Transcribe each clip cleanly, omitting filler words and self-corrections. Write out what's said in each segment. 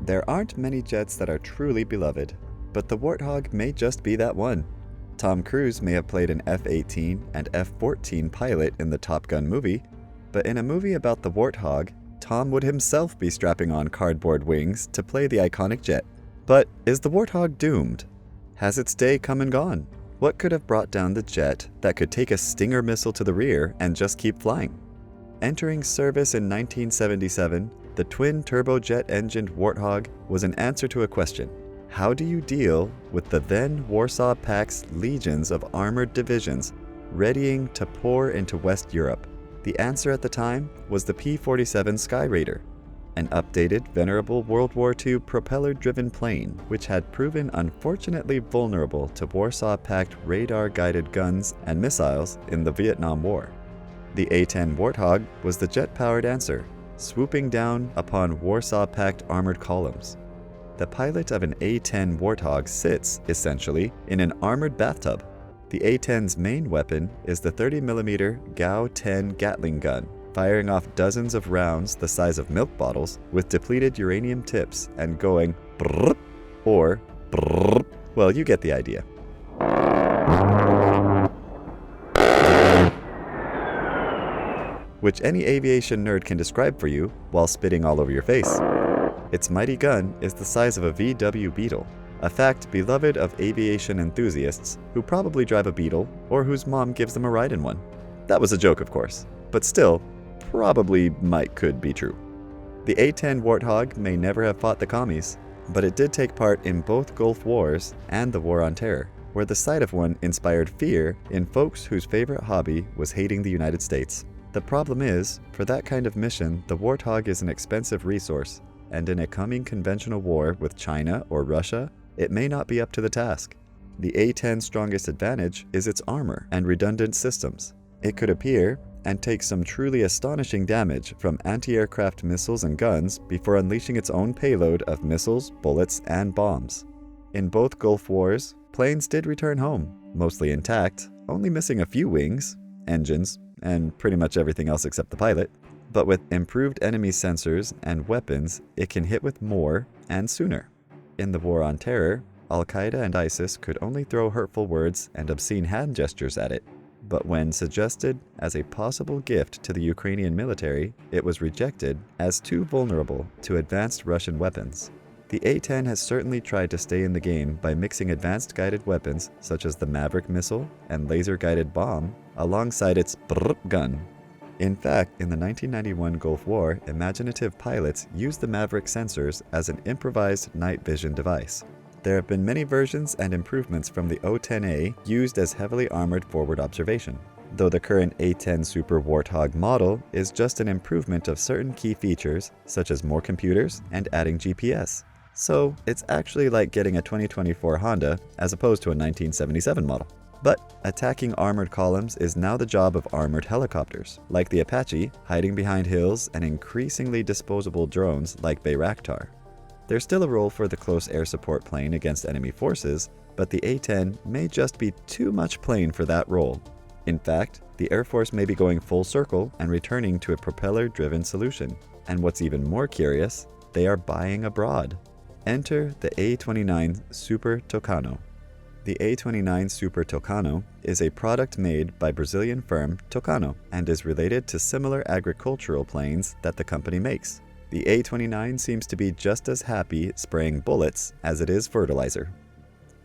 There aren't many jets that are truly beloved, but the Warthog may just be that one. Tom Cruise may have played an F-18 and F-14 pilot in the Top Gun movie, but in a movie about the Warthog, Tom would himself be strapping on cardboard wings to play the iconic jet. But is the Warthog doomed? Has its day come and gone? What could have brought down the jet that could take a Stinger missile to the rear and just keep flying? Entering service in 1977, the twin turbojet-engined Warthog was an answer to a question. How do you deal with the then Warsaw Pact's legions of armored divisions readying to pour into West Europe? The answer at the time was the P-47 Sky Raider, an updated, venerable World War II propeller-driven plane which had proven unfortunately vulnerable to Warsaw Pact radar-guided guns and missiles in the Vietnam War. The A-10 Warthog was the jet-powered answer, swooping down upon Warsaw Pact armored columns. The pilot of an A-10 Warthog sits, essentially, in an armored bathtub. The A-10's main weapon is the 30mm GAU-10 Gatling gun, firing off dozens of rounds the size of milk bottles with depleted uranium tips and going brrrr or brrrr. Well, you get the idea. Which any aviation nerd can describe for you while spitting all over your face. Its mighty gun is the size of a VW Beetle, a fact beloved of aviation enthusiasts who probably drive a Beetle or whose mom gives them a ride in one. That was a joke, of course, but still, probably could be true. The A-10 Warthog may never have fought the commies, but it did take part in both Gulf Wars and the War on Terror, where the sight of one inspired fear in folks whose favorite hobby was hating the United States. The problem is, for that kind of mission, the Warthog is an expensive resource, and in a coming conventional war with China or Russia, it may not be up to the task. The A-10's strongest advantage is its armor and redundant systems. It could appear and take some truly astonishing damage from anti-aircraft missiles and guns before unleashing its own payload of missiles, bullets, and bombs. In both Gulf Wars, planes did return home, mostly intact, only missing a few wings, engines, and pretty much everything else except the pilot. But with improved enemy sensors and weapons, it can hit with more and sooner. In the War on Terror, Al-Qaeda and ISIS could only throw hurtful words and obscene hand gestures at it. But when suggested as a possible gift to the Ukrainian military, it was rejected as too vulnerable to advanced Russian weapons. The A-10 has certainly tried to stay in the game by mixing advanced guided weapons such as the Maverick missile and laser-guided bomb alongside its brrrr gun. In fact, in the 1991 Gulf War, imaginative pilots used the Maverick sensors as an improvised night vision device. There have been many versions and improvements from the O-10A used as heavily armored forward observation, though the current A-10 Super Warthog model is just an improvement of certain key features, such as more computers and adding GPS. So it's actually like getting a 2024 Honda as opposed to a 1977 model. But attacking armored columns is now the job of armored helicopters, like the Apache, hiding behind hills, and increasingly disposable drones like Bayraktar. There's still a role for the close air support plane against enemy forces, but the A-10 may just be too much plane for that role. In fact, the Air Force may be going full circle and returning to a propeller-driven solution. And what's even more curious, they are buying abroad. Enter the A-29 Super Tucano. The A-29 Super Tucano is a product made by Brazilian firm Tucano and is related to similar agricultural planes that the company makes. The A-29 seems to be just as happy spraying bullets as it is fertilizer.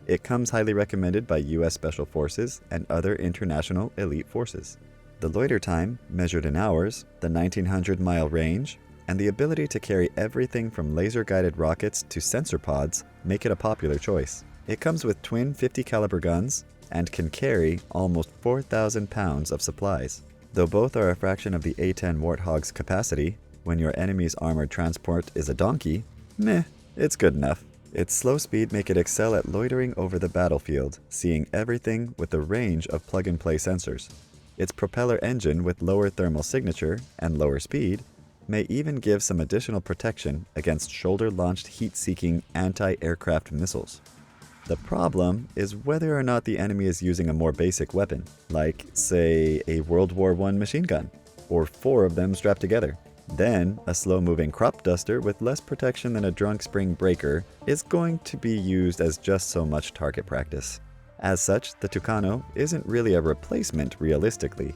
It comes highly recommended by U.S. Special Forces and other international elite forces. The loiter time, measured in hours, the 1,900-mile range, and the ability to carry everything from laser-guided rockets to sensor pods make it a popular choice. It comes with twin 50 caliber guns and can carry almost 4,000 pounds of supplies. Though both are a fraction of the A-10 Warthog's capacity, when your enemy's armored transport is a donkey, meh, it's good enough. Its slow speed make it excel at loitering over the battlefield, seeing everything with a range of plug-and-play sensors. Its propeller engine with lower thermal signature and lower speed may even give some additional protection against shoulder-launched heat-seeking anti-aircraft missiles. The problem is whether or not the enemy is using a more basic weapon, like, say, a World War I machine gun, or 4 of them strapped together. Then, a slow-moving crop duster with less protection than a drunk spring breaker is going to be used as just so much target practice. As such, the Tucano isn't really a replacement realistically.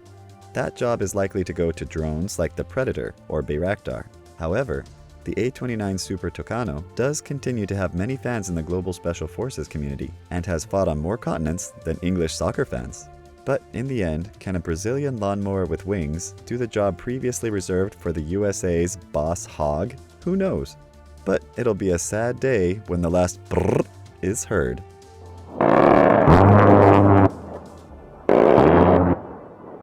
That job is likely to go to drones like the Predator or Bayraktar. However, the A-29 Super Tucano does continue to have many fans in the global special forces community and has fought on more continents than English soccer fans. But in the end, can a Brazilian lawnmower with wings do the job previously reserved for the USA's Boss Hog? Who knows? But it'll be a sad day when the last brrr is heard.